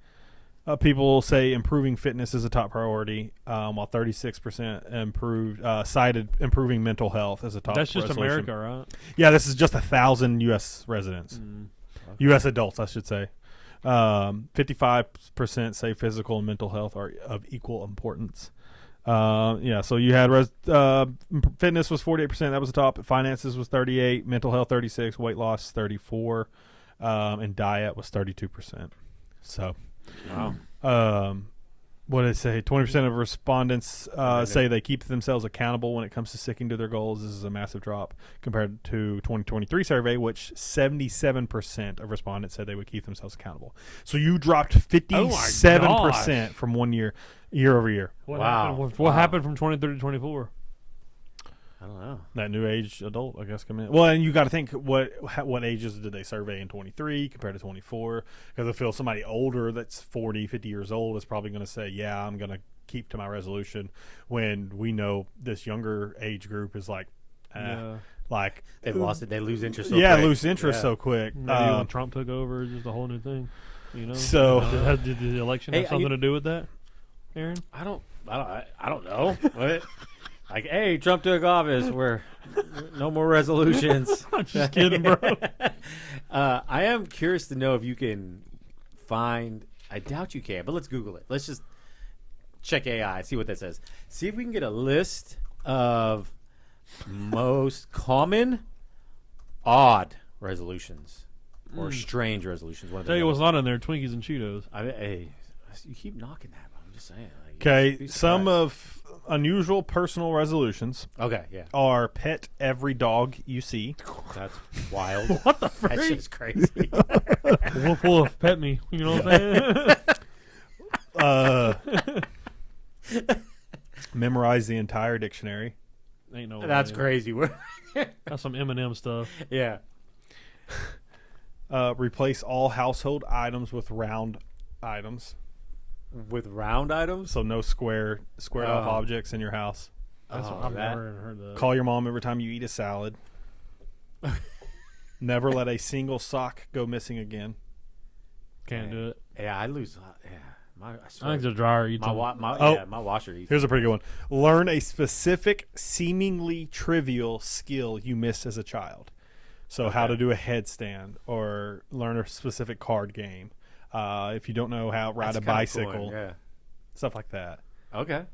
of people say improving fitness is a top priority, while 36% cited improving mental health as a top. That's just resolution. America, right? Yeah, this is just 1,000 U.S. residents, U.S. adults, I should say. 55% say physical and mental health are of equal importance. So you had fitness was 48%. That was the top. Finances was 38. Mental health 36. Weight loss 34. And diet was 32%. So, wow. what did it say? 20% of respondents say they keep themselves accountable when it comes to sticking to their goals. This is a massive drop compared to 2023 survey, which 77% of respondents said they would keep themselves accountable. So you dropped 57% from 1 year over year. What Wow. happened from 23 to 24? I don't know. That new age adult, I guess, come in. Well, and you got to think what ages did they survey in 23 compared to 24? Because I feel somebody older that's 40, 50 years old is probably going to say, yeah, I'm going to keep to my resolution, when we know this younger age group is like, like They've lost it. They lose interest. So yeah, quick. lose interest Yeah. so quick. Maybe when Trump took over, it's just a whole new thing. So- did the election Hey, have something to do with that, Aaron? I don't know. What? Like, hey, Trump took office. We're no more resolutions. I'm just kidding, bro. I am curious to know if you can find. I doubt you can, but let's Google it. Let's just check AI, see what that says. See if we can get a list of most common odd resolutions or strange resolutions. One of Tell you the what's not in there: Twinkies and Cheetos. hey, you keep knocking that. But I'm just saying. Like, okay, be some surprised. of unusual personal resolutions Okay, yeah, are pet every dog you see. that's wild. What the That freak? shit's crazy. Wolf, wolf, pet me. You know what I'm saying? Memorize the entire dictionary. Ain't no way. That's crazy. That's some Eminem stuff. Yeah. Replace all household items with round items. With round items? So no squared off Oh. objects in your house. That's Oh, I've that- never even heard that. Call your mom every time you eat a salad. Never let a single sock go missing again. Can't do it. Yeah, I lose. Yeah. I I swear. think the dryer eats my, them. my washer eats. Here's a pretty good one. Learn a specific, seemingly trivial skill you missed as a child. So how to do a headstand, or learn a specific card game. If you don't know how to ride That's a kinda cool, bicycle, yeah. stuff like that. Okay.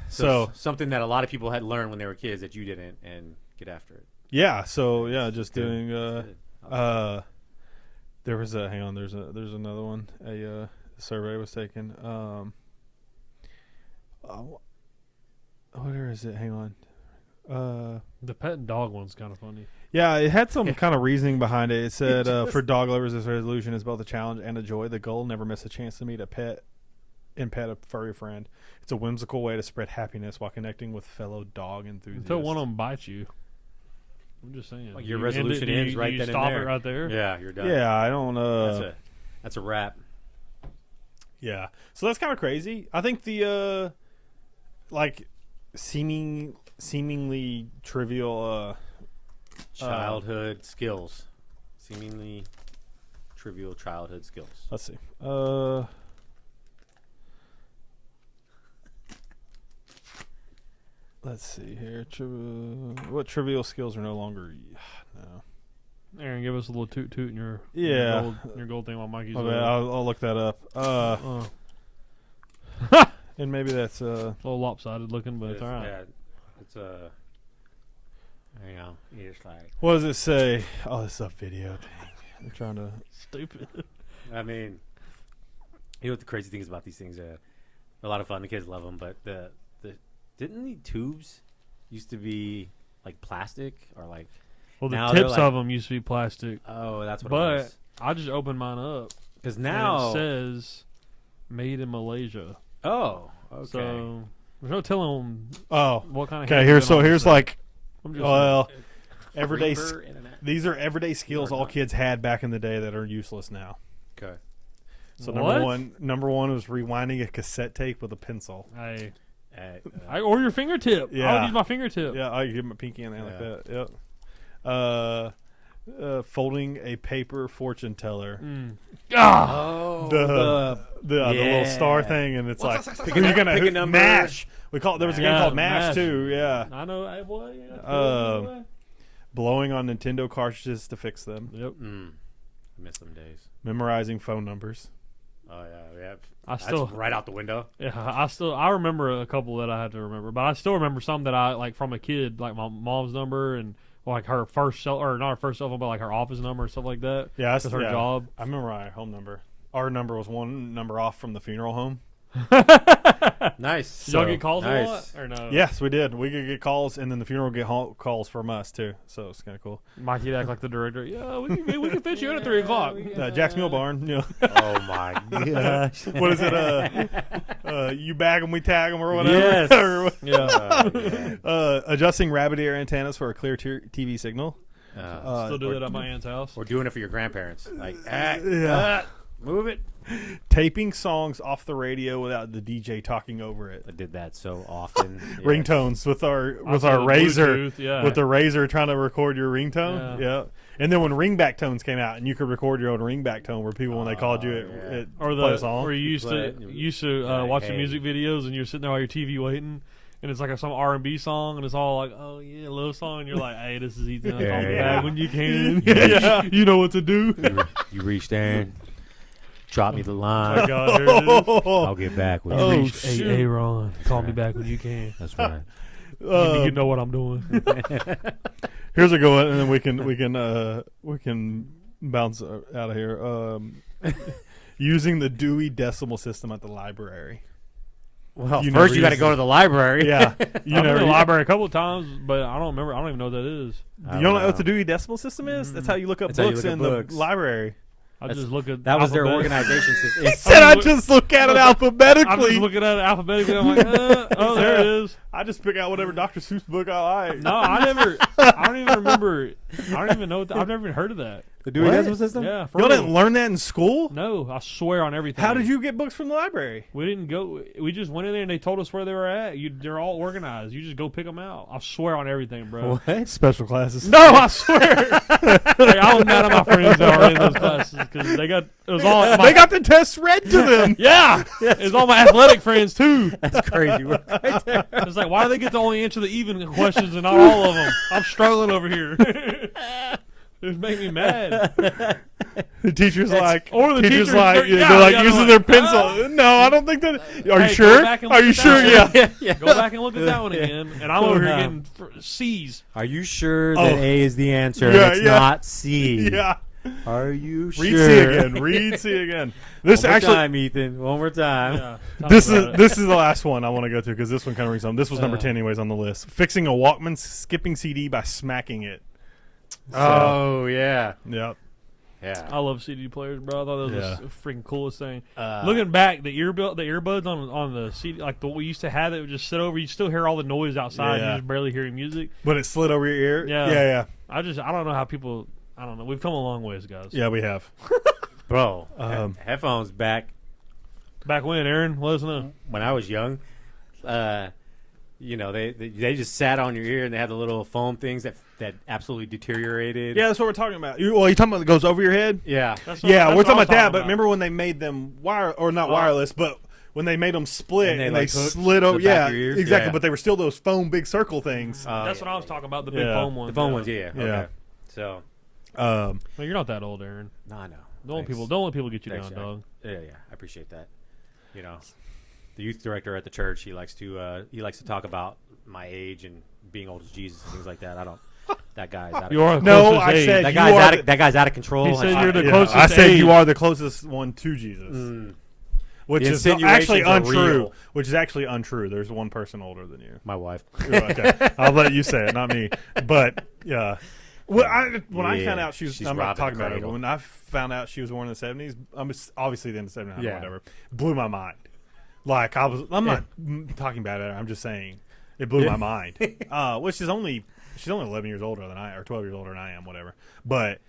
So something that a lot of people had learned when they were kids that you didn't, and get after it. yeah, just doing. Good. There was a hang on. There's another one. A survey was taken. Where is it? Hang on. The pet and dog one's kind of funny. Yeah, it had some kind of reasoning behind it. It said, for dog lovers, this resolution is both a challenge and a joy. The goal: never miss a chance to meet a pet a furry friend. It's a whimsical way to spread happiness while connecting with fellow dog enthusiasts. Until one of them bites you. I'm just saying. Like your You end resolution it, ends you, right you then and stop there. it right there. Yeah, you're done. Yeah, I don't. That's a wrap. Yeah, so that's kind of crazy. I think the like seemingly trivial. Childhood skills. Seemingly trivial childhood skills. Let's see. Let's see here. What trivial skills are no longer? No. Aaron, give us a little toot toot in your Yeah. your gold thing while Mikey's. Okay, I'll look that up. oh, And maybe that's a little lopsided looking, but it's all right. Yeah, it's You know, you're just like, What does it say? Oh, it's a video. Dang. I'm trying to. Stupid. I mean, you know what the crazy thing is about these things? They're a lot of fun. The kids love them, but the didn't the tubes used to be like plastic or like? Well, the Now they're tips like- of them used to be plastic, Oh, that's what it but was. I just opened mine up. Because And now, it says "Made in Malaysia." oh, okay. So there's no telling Oh, what kind of. okay. hands Here's been so on here's this thing. like, I'm just well, everyday. Creeper internet. These are everyday skills Or all not. kids had back in the day that are useless now. Okay. So What? number one was rewinding a cassette tape with a pencil. Hey, Uh, or your fingertip. I Yeah. would use my fingertip. Yeah, I give him a pinky in there like Yeah. that. Yep. Folding a paper fortune teller. Mm. Ah, oh, The little Yeah. star thing, and it's like Pick who a- you gonna pick a who- number. mash. We call there was a game Yeah, called Mash, Mash. too. Yeah, I know. Hey, boy. Yeah, blowing on Nintendo cartridges to fix them. Yep. I miss them days. Memorizing phone numbers. Oh yeah. I That's still. right out the window. Yeah, I remember a couple that I had to remember, but I still remember some that I like from a kid, like my mom's number and like her first cell or not her first cell phone, but like her office number and stuff like that. Yeah, that's With her job. I remember our home number. Our number was one number off from the funeral home. Nice. Did y'all get calls nice. a lot or no? Yes, we did. We could get calls, and then the funeral would get calls from us too. So it's kind of cool. Mikey'd act like the director. Yeah, we can fit you in at 3 o'clock. Jack's Mule Barn. You know, Oh my gosh. what is it? You bag them, we tag them, or whatever. Yes. Or what- Yeah, adjusting rabbit ear antennas for a clear TV signal. still do that at my aunt's house. Or doing it for your grandparents. Like, Yeah. move it. Taping songs off the radio without the DJ talking over it. I did that so often. Yeah. Ringtones with our Also razor, Bluetooth, yeah. with the razor trying to record your ringtone. Yeah. Yeah. And then when ringback tones came out, and you could record your own ringback tone, where people when they called you, yeah. it Or play a the song. or you used Play to it. watch Like, the hey. music videos and you're sitting there on your TV waiting. And it's like some R&B song, and it's all like, "Oh yeah, love song." And you're like, "Hey, this is Ethan. Call me Yeah. back when you can. Yeah. You know what to do." You reached in, drop me the My line. God, here it is. I'll get back with Oh, you. Reached shoot. Hey, Ron, call me back when you can. That's right. You know what I'm doing. Here's a good one, and then we can bounce out of here. Using the Dewey Decimal System at the library. Well, You first never you got to used go it. to the library. Yeah, I've you been know, to the library a couple of times, but I don't remember. I don't even know what that is. You don't know what the Dewey Decimal System is? That's how you look up That's how you books look up in books. the library. I That's- just look at That was their alphabet. organization system. He It's- said, "I look- just look at it I'm alphabetically." just looking at it alphabetically. I'm like, oh, there it is. I just pick out whatever Dr. Seuss book I like. No, I don't even remember. I don't even know. I've never even heard of that. The Dewey What? Decimal System? Yeah, for Y'all real. didn't learn that in school? No, I swear on everything. How did you get books from the library? We didn't go. We just went in there and they told us where they were at. They're all organized. You just go pick them out. I swear on everything, bro. What? Special classes. No, I swear. Hey, I was mad at my friends that were in those classes because they got it was all my, They got the test read to them. yeah. It was all my athletic friends too. That's crazy. Right there. It's like, why do they get to only answer the even questions and not all of them? I'm struggling over here. It make me mad. The teacher's like, or the teacher's teacher- like, yeah, they're like yeah, using they're their like, pencil. No, I don't think that. Are you Hey, sure? go back and Are look you at sure? that Yeah. Yeah. Go back and look at that one again. And I'm over here getting C's. Are you sure Oh. that A is the answer? Yeah, It's yeah. not C. Yeah. Are you sure? Read C again. Read C again. This One more actually, time, Ethan. One more time. Yeah, tell this me is about it. this is the last one I want to go to because this one kind of rings home. This was number Uh. 10 anyways on the list. Fixing a Walkman skipping CD by smacking it. Oh yeah, Yep. yeah. I love CD players, bro. I thought that was Yeah. the freaking coolest thing. Uh, Looking back, the earbuds on the CD, like the we used to have that would just sit over. You still hear all the noise outside. Yeah. You just barely hear music. But it slid over your ear. Yeah. Yeah. I don't know how people. I don't know. We've come a long ways, guys. Yeah, we have. bro, headphones back Back when, Aaron, let us know. when I was young. You know, they just sat on your ear and they had the little foam things that absolutely deteriorated. Yeah, that's what we're talking about. You talking about that goes over your head? yeah. That's Yeah, that's we're what talking I'm about that. But remember when they made them not wireless, but when they made them split And they, and like, they hooked slid over, the back yeah, of your ears? exactly. Yeah. But they were still those foam big circle things. That's what I was talking about. The big Yeah. foam ones. The foam yeah. ones, yeah. Yeah. Okay. So, Um, Well, you're not that old, Aaron. no, I know. Don't let Thanks. people get you Thanks, down, Jack. dog. Yeah, I appreciate that. You know, the youth director at the church, he likes to talk about my age and being old as Jesus and things like that. I that guy's out of You are the No, closest I age. said that you guy's are out the- of, that guy's out of control. He said Like, you're the Yeah, closest I said age. you are the closest one to Jesus. Which The is actually insinuations are untrue. real. Which is actually untrue. There's one person older than you. my wife. Okay, I'll let you say it, not me. But yeah, when I Yeah, found out she was, she's I'm not robbed talking the about it. cradle. But when I found out she was born in the '70s, obviously the end of '79 Yeah. or whatever, blew my mind. Like I'm not talking about it. I'm just saying it blew my mind. Which is she's only 11 years older than I, or 12 years older than I am, whatever. But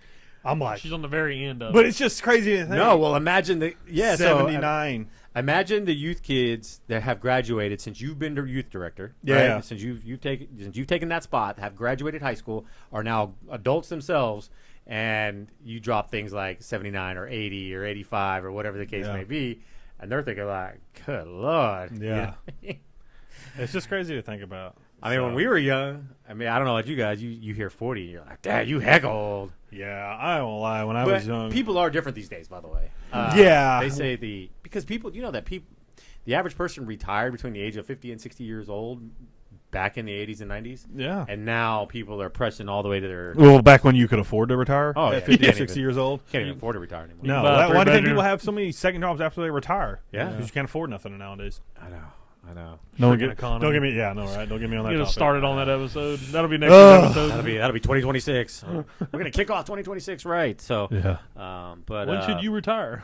I'm like, She's on the very end of but it. it's just crazy to think. No, well, imagine the 79. Imagine the youth kids that have graduated since you've been the youth director. Yeah. Right? Since you've taken that spot, have graduated high school, are now adults themselves, and you drop things like 79 or 80 or 85 or whatever the case Yeah. may be, and they're thinking like, "Good Lord." Yeah. It's just crazy to think about. I mean, So, when we were young, I mean, I don't know about you guys. You hear 40, you're like, "Dad, you heck old." yeah, I won't lie. When I But was young, people are different these days, by the way. Yeah. They say because people, the average person retired between the age of 50 and 60 years old back in the 80s and 90s. yeah. And now people are pressing all the way to their Well, back when you could afford to retire Oh, yeah, at you 50 or can't 60 even- years old. can't even afford to retire anymore. No, buy a why do you think three-bedroom. people have so many second jobs after they retire? Yeah. Because you can't afford nothing nowadays. I know. Don't Freaking economy. don't get me. Yeah, no, right. Don't get me on that. We're gonna topic. start it on that episode. That'll be next Ugh. episode. That'll be 2026. We're gonna kick off 2026 right. So, Yeah. but When should you retire?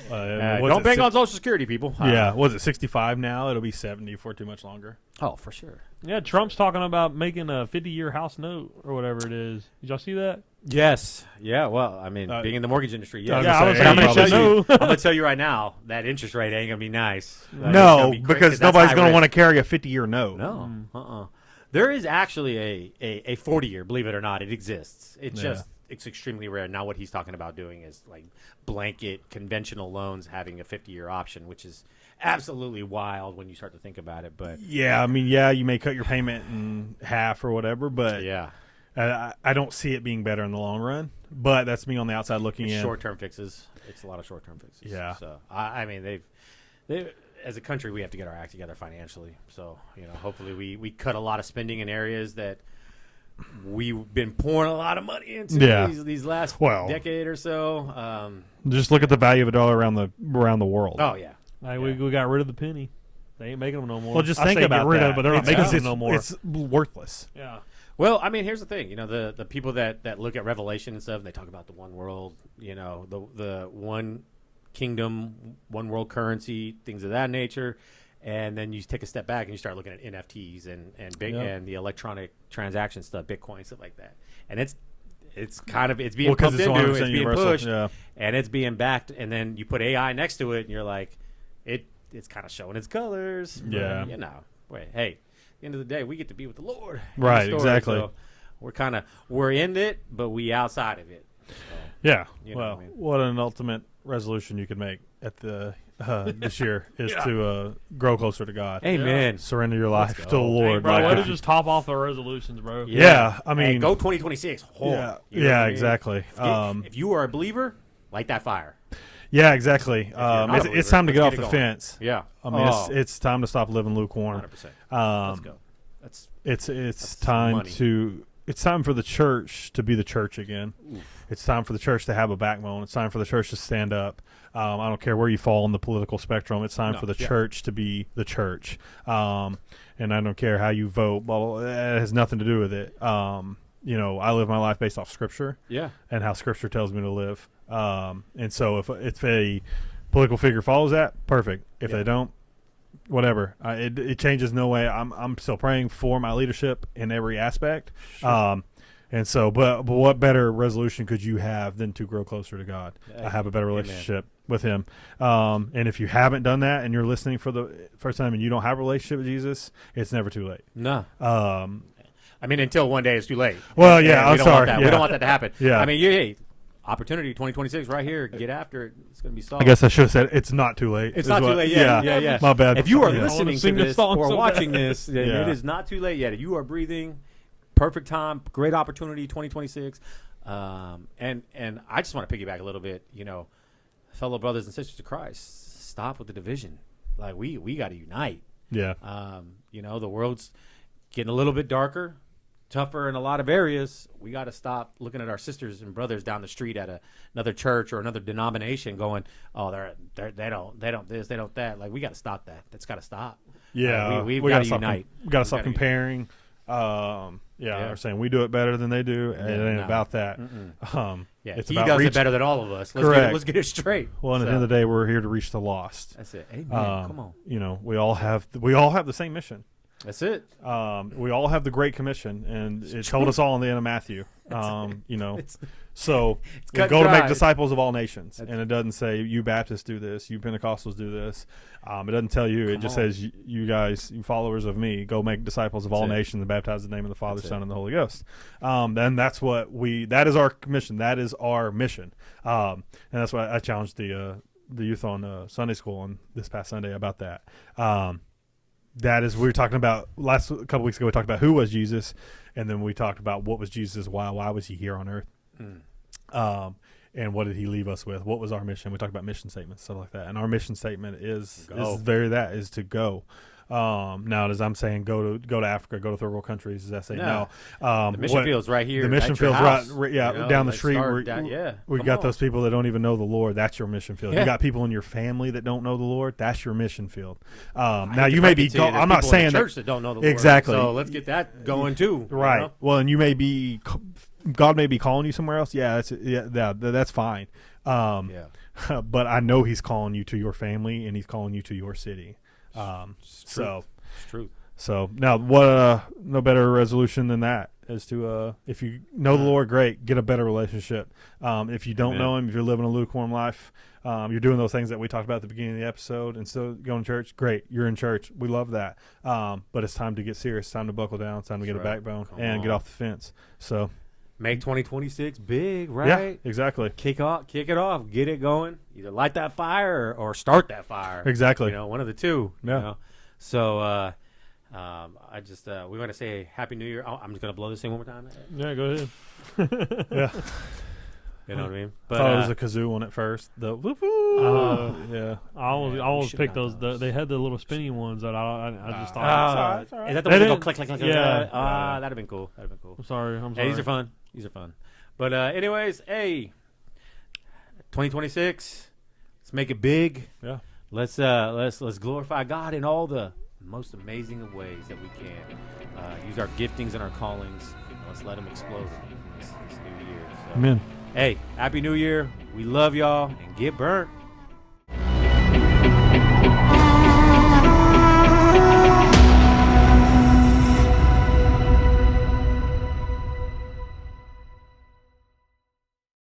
What's don't it, bang on Social Security, people. Yeah, was it 65 now? It'll be 70 before too much longer. Oh, for sure. Yeah, Trump's talking about making a 50-year house note or whatever it is. Did y'all see that? Yes. Yeah. Well, I mean, Uh, being in the mortgage industry, I yeah. was Yeah, I gonna was say, saying I'm you gonna should tell you. know. I'm gonna tell you right now that interest rate ain't gonna be nice. Like, it's No, gonna be quick, because 'cause that's nobody's high going to risk. want to carry a 50-year note. No. There is actually a 40-year, believe it or not, it exists. It's Yeah. just it's extremely rare. Now what he's talking about doing is like blanket conventional loans having a 50-year option, which is absolutely wild when you start to think about it. But Yeah, I mean, yeah, you may cut your payment in half or whatever, but yeah, I don't see it being better in the long run. But that's me on the outside looking it's in. short-term fixes. It's a lot of short-term fixes. Yeah. So I mean they as a country we have to get our act together financially. So hopefully we cut a lot of spending in areas that we've been pouring a lot of money into Yeah. these last Well. decade or so. Just look at the value of a dollar around the world. Oh yeah. Like, we got rid of the penny. They ain't making them no more. Well, just I think say about get rid that. of it, but they're not It's making because them no more. It's worthless. Yeah. Well, I mean, here's the thing. The people that look at Revelation and stuff, they talk about the one world, the one kingdom, one world currency, things of that nature. And then you take a step back and you start looking at NFTs and Yeah. and the electronic transaction stuff, Bitcoin, stuff like that. And it's being Well, 'cause pumped it's into, 100% it's being universal, pushed, yeah. and it's being backed. And then you put AI next to it, and you're like, it's kind of showing its colors. but, Yeah. Wait, hey, at the end of the day, we get to be with the Lord. in Right, the story, exactly. so we're in it, but we outside of it. So, Yeah. You know Well, what I mean. what an ultimate resolution you could make at the this year is to grow closer to God. amen. Surrender your life to the go. Hey, Lord. bro, Like, way to if you- just top off the resolutions, bro. Yeah, I mean, Hey, go 2026. Hard. yeah, You know what yeah, I mean? exactly. If you are a believer, light that fire. Yeah, exactly. you're not a It's believer, time to let's get off get it the going. fence. Yeah. I mean, it's time to stop living lukewarm. 100%. Let's Um, go. That's it's time money. it's time for the church to be the church again. It's time for the church to have a backbone. It's time for the church to stand up. I don't care where you fall on the political spectrum. It's time No, for the yeah. church to be the church. And I don't care how you vote. Blah, blah, blah. It has nothing to do with it. I live my life based off Scripture yeah. and how Scripture tells me to live. And so if a political figure follows that, perfect. If Yeah. they don't, whatever. It changes no way. I'm still praying for my leadership in every aspect. And so, but what better resolution could you have than to grow closer to God? I have a better Amen. relationship with Him. And if you haven't done that and you're listening for the first time and you don't have a relationship with Jesus, it's never too late. No. Um, I mean, until one day it's too late. Well, And yeah, we I'm don't sorry, Want that. We yeah. don't want that to happen. Yeah. I mean, hey, opportunity 2026 right here. Get after it. It's going to be solid. I guess I should have said it's not too late. It's is not too what- late yet. Yeah, Yeah. My bad. If you are Yeah. listening to sing this this song or so watching this, then Yeah. it is not too late yet. If you are breathing, perfect time, great opportunity, 2026. And I just want to piggyback a little bit. Fellow brothers and sisters of Christ, stop with the division. Like we got to unite. Yeah. The world's getting a little bit darker, tougher in a lot of areas. We got to stop looking at our sisters and brothers down the street at another church or another denomination, going, "Oh, they don't this, they don't that." Like, we got to stop that. That's got to stop. Yeah, we've we got gotta to stop unite. we got to We stop gotta- comparing. Yeah. Or saying we do it better than they do, and it ain't no. about that. Yeah, It's he about does reach. it better than all of us. Correct. Let's get it straight. Well, and at the end of the day, we're here to reach the lost. That's it. Amen. Come on. You know, we all have the same mission. That's it. We all have the Great Commission, and it told us all in the end of Matthew. You know, It's so cut go to make dry. disciples of all nations, and it doesn't say you Baptists do this, you Pentecostals do this. It doesn't tell you. It Come just on. says you guys, you followers of me, go make disciples of all That's it. nations and baptize in the name of the Father, That's Son, it. and the Holy Ghost. Then that's what that is our commission. That is our mission. And that's why I challenged the youth on Sunday school on this past Sunday about that. That is, we were talking about a couple weeks ago. We talked about who was Jesus, and then we talked about what was Jesus, why was he here on earth, and what did he leave us with? What was our mission? We talked about mission statements, stuff like that. And our mission statement is Go. is to go. Now, as I'm saying, go to Africa, go to third world countries. Does that say no? The mission field's right here. The mission at your field's house, right, you know, down the like street. start down- We come got on. those people that don't even know the Lord. That's your mission field. Yeah. You got people in your family that don't know the Lord. That's your mission field. I Now hate to you may break be. it to you, there's I'm not people in saying the that. church that don't know the Lord. Exactly. So let's get that going too. you Right. know? Well, and you may be. God may be calling you somewhere else. Yeah, that's fine. Yeah. But I know He's calling you to your family, and He's calling you to your city. So. It's true. So now, what? No better resolution than that is to, if you know the Lord, great, get a better relationship. If you don't Amen. know Him, if you're living a lukewarm life, you're doing those things that we talked about at the beginning of the episode, and still going to church. Great, you're in church. We love that. But it's time to get serious. It's time to buckle down. It's time to get That's a right. backbone Come and get on. off the fence. So Make 2026 big, right? yeah, exactly, Kick it off, get it going. Either light that fire or start that fire. exactly. You know, one of the two. Yeah. You know? So I just we want to say Happy New Year. I'm just gonna blow this thing one more time. Yeah, go ahead. Yeah, You know what I mean? I thought it was a kazoo on it first. The whoop yeah. I always, Yeah, I always we should picked have those. They had the little spinny ones that I just thought. It's all right. Is that the They one that go didn't- click, click, click? yeah. That'd have been cool. That'd have been cool. I'm sorry. I'm Hey, sorry. these are fun. These are fun. But anyways, hey, 2026. Let's make it big. Yeah. Let's glorify God in all the most amazing of ways that we can. Use our giftings and our callings. Let's let them explode this new year. So, Amen. hey, Happy New Year. We love y'all and get burnt.